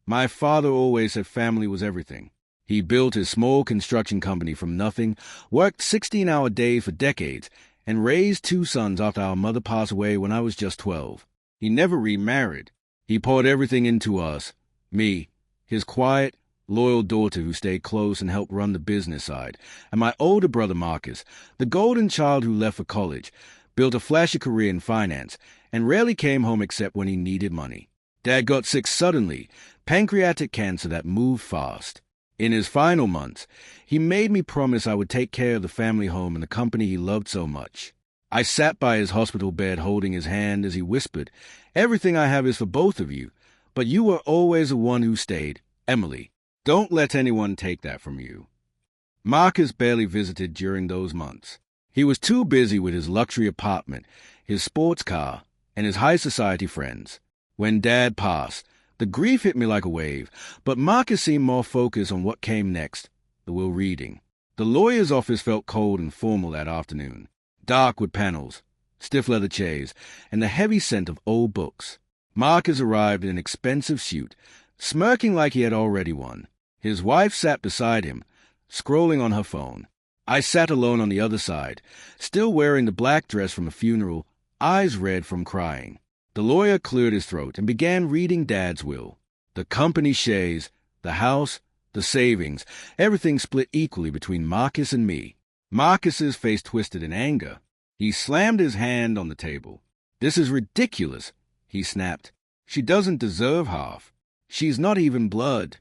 My father always said family was everything. He built his small construction company from nothing, worked 16-hour days for decades, and raised 2 sons after our mother passed away when I was just 12. He never remarried. He poured everything into us, me, his quiet, loyal daughter who stayed close and helped run the business side, and my older brother Marcus, the golden child who left for college, built a flashy career in finance, and rarely came home except when he needed money. Dad got sick suddenly, pancreatic cancer that moved fast. In his final months, he made me promise I would take care of the family home and the company he loved so much. I sat by his hospital bed holding his hand as he whispered, "Everything I have is for both of you, but you were always the one who stayed, Emily. Don't let anyone take that from you." Marcus barely visited during those months. He was too busy with his luxury apartment, his sports car, and his high society friends. When Dad passed, the grief hit me like a wave, but Marcus seemed more focused on what came next, the will reading. The lawyer's office felt cold and formal that afternoon, dark with panels, stiff leather chairs, and the heavy scent of old books. Marcus arrived in an expensive suit, smirking like he had already won. His wife sat beside him, scrolling on her phone. I sat alone on the other side, still wearing the black dress from a funeral, eyes red from crying. The lawyer cleared his throat and began reading Dad's will. The company shares, the house, the savings, everything split equally between Marcus and me. Marcus's face twisted in anger. He slammed his hand on the table. "This is ridiculous," he snapped. "She doesn't deserve half. She's not even blood."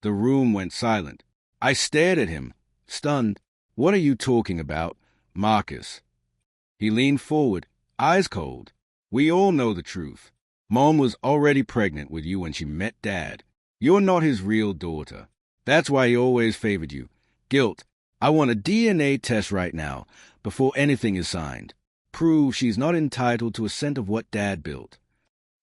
The room went silent. I stared at him, stunned. "What are you talking about, Marcus?" He leaned forward, eyes cold. "We all know the truth. Mom was already pregnant with you when she met Dad. You're not his real daughter. That's why he always favored you. Guilt. I want a DNA test right now, before anything is signed. Prove she's not entitled to a cent of what Dad built."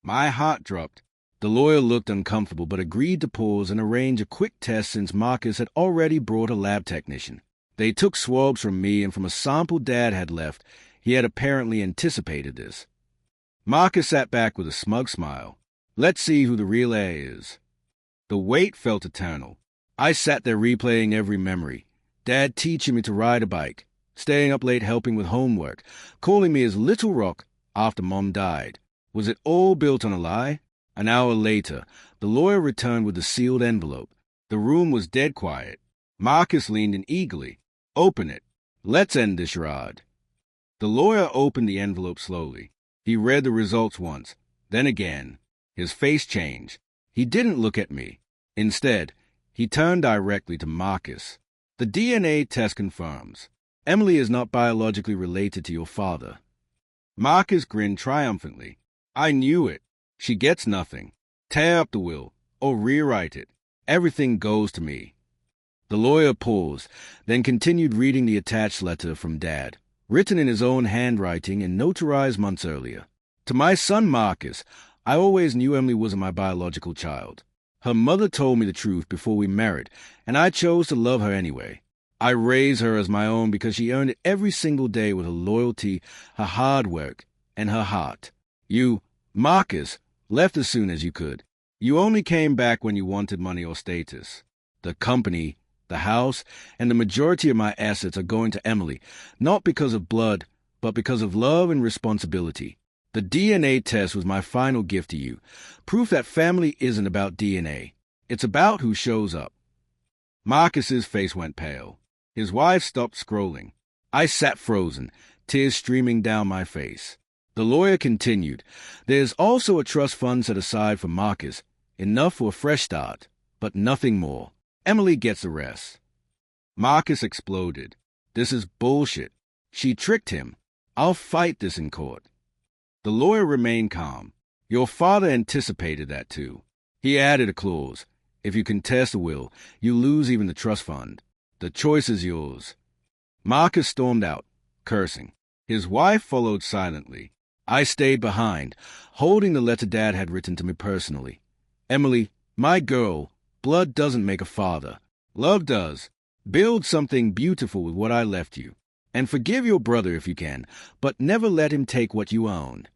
My heart dropped. The lawyer looked uncomfortable but agreed to pause and arrange a quick test since Marcus had already brought a lab technician. They took swabs from me and from a sample Dad had left. He had apparently anticipated this. Marcus sat back with a smug smile. "Let's see who the real heir is." The wait felt eternal. I sat there replaying every memory. Dad teaching me to ride a bike, staying up late helping with homework, calling me his little rock after Mom died. Was it all built on a lie? An hour later, the lawyer returned with the sealed envelope. The room was dead quiet. Marcus leaned in eagerly. "Open it. Let's end this charade." The lawyer opened the envelope slowly. He read the results once, then again. His face changed. He didn't look at me. Instead, he turned directly to Marcus. "The DNA test confirms. Emily is not biologically related to your father." Marcus grinned triumphantly. "I knew it. She gets nothing. Tear up the will, or rewrite it. Everything goes to me." The lawyer paused, then continued reading the attached letter from Dad, written in his own handwriting and notarized months earlier. "To my son Marcus, I always knew Emily wasn't my biological child. Her mother told me the truth before we married, and I chose to love her anyway. I raised her as my own because she earned it every single day with her loyalty, her hard work, and her heart. You, Marcus, left as soon as you could. You only came back when you wanted money or status. The company, the house, and the majority of my assets are going to Emily, not because of blood, but because of love and responsibility. The DNA test was my final gift to you, proof that family isn't about DNA. It's about who shows up." Marcus's face went pale. His wife stopped scrolling. I sat frozen, tears streaming down my face. The lawyer continued, "There's also a trust fund set aside for Marcus, enough for a fresh start, but nothing more. Emily gets the rest." Marcus exploded. "This is bullshit. She tricked him. I'll fight this in court." The lawyer remained calm. "Your father anticipated that too. He added a clause. If you contest the will, you lose even the trust fund. The choice is yours." Marcus stormed out, cursing. His wife followed silently. I stayed behind, holding the letter Dad had written to me personally. "Emily, my girl, blood doesn't make a father. Love does. Build something beautiful with what I left you. And forgive your brother if you can, but never let him take what you own."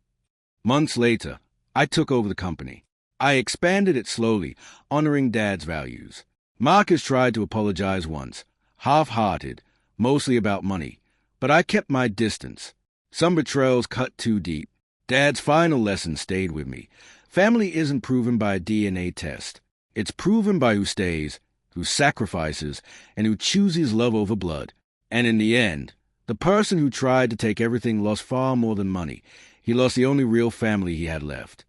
Months later, I took over the company. I expanded it slowly, honoring Dad's values. Marcus tried to apologize once, half-hearted, mostly about money, but I kept my distance. Some betrayals cut too deep. Dad's final lesson stayed with me. Family isn't proven by a DNA test. It's proven by who stays, who sacrifices, and who chooses love over blood. And in the end, the person who tried to take everything lost far more than money. He lost the only real family he had left.